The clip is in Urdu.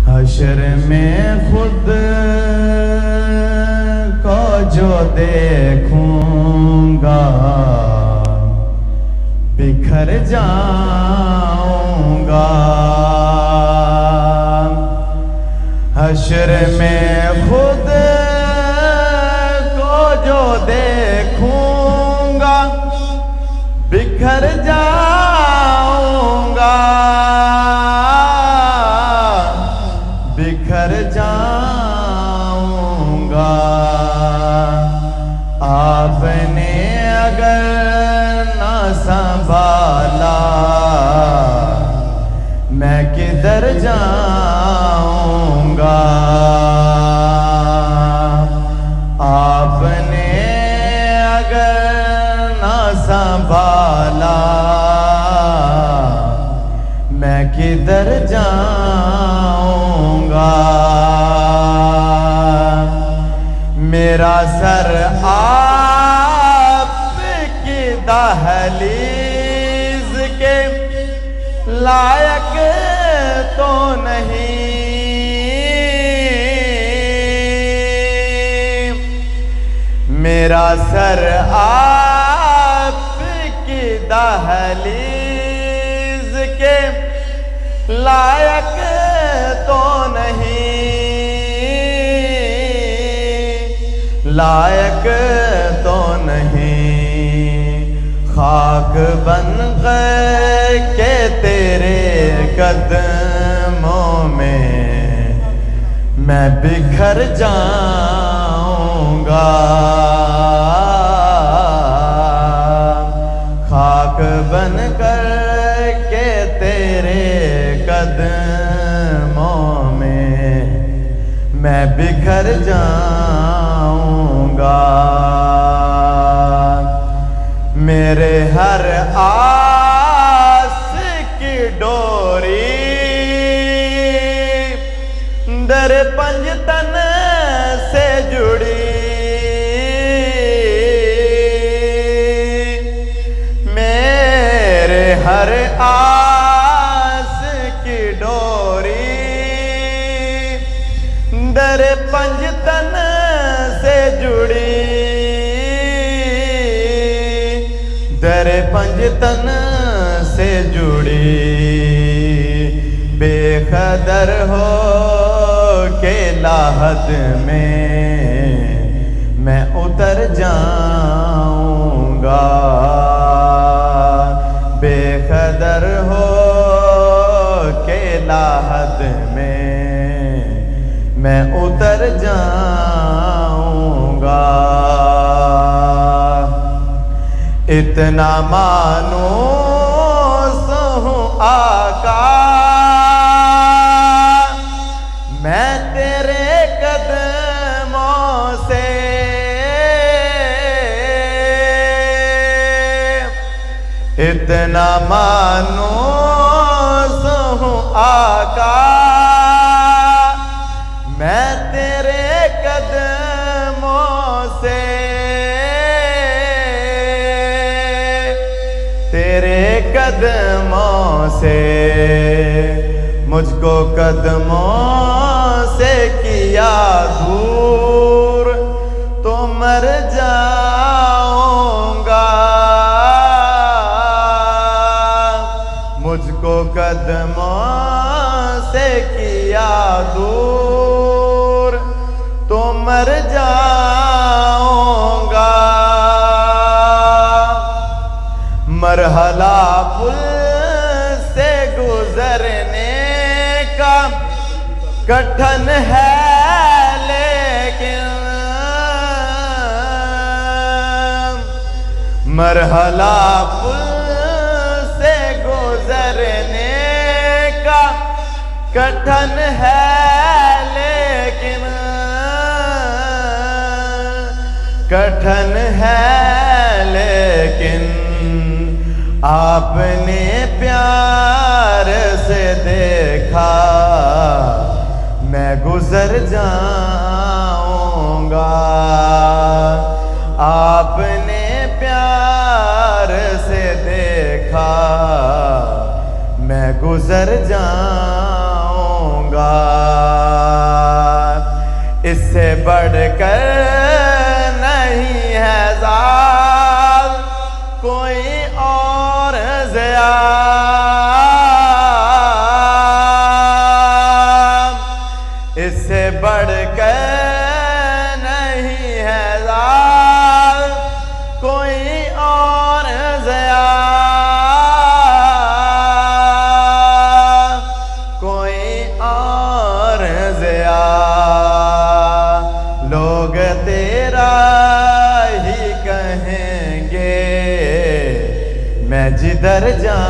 حشر میں خود کو جو دیکھوں گا بکھر جاؤں گا. حشر میں خود کو جو دیکھوں گا بکھر جاؤں گا. بکھر جاؤں گا. آپ نے اگر نہ سنبھالا میں کدھر جاؤں گا. آپ نے اگر نہ سنبھالا میں کدھر جاؤں گا. میرا سر آپ کی دہلیز کے لائق تو نہیں. میرا سر آپ کی دہلیز کے لائق تو نہیں. لائق تو نہیں. خاک بن گئے کہ تیرے قدموں میں بکھر جاؤں گا. خاک بن کر کے تیرے قدموں میں بکھر جاؤں گا. میرے ہر آس کی ڈوری در پنجتن سے جڑی. میرے ہر آس کی ڈوری در پنجتن سے جڑی. در پنجتن سے جڑی. بے قدر ہو کے لاحت میں اتر جاؤں گا. بے قدر ہو کے لاحت میں اتر جاؤں گا. اتنا مانوس ہوں آقا میں تیرے قدموں سے. اتنا مانوس ہوں آقا میں تیرے قدموں سے. تیرے قدموں سے مجھ کو قدموں سے کیا دور تو مر جاؤں گا. مجھ کو قدموں سے کیا دور تو مر جاؤں گا. مرحلہ پل سے گزرنے کا کٹھن ہے لیکن مرحلہ پل سے گزرنے کا کٹھن ہے لیکن کٹھن ہے لیکن آپ نے پیار سے دیکھا میں گزر جاؤں گا. آپ نے پیار سے دیکھا میں گزر جاؤں گا. اس سے بڑھ کر نہیں ہے ذات کوئی اور ضیا، اس سے بڑھ کر نہیں ہے ذات کوئی اور ضیا، کوئی اور ضیا۔ لوگ تیرا ہی کہیں گے میں جدھر جاؤں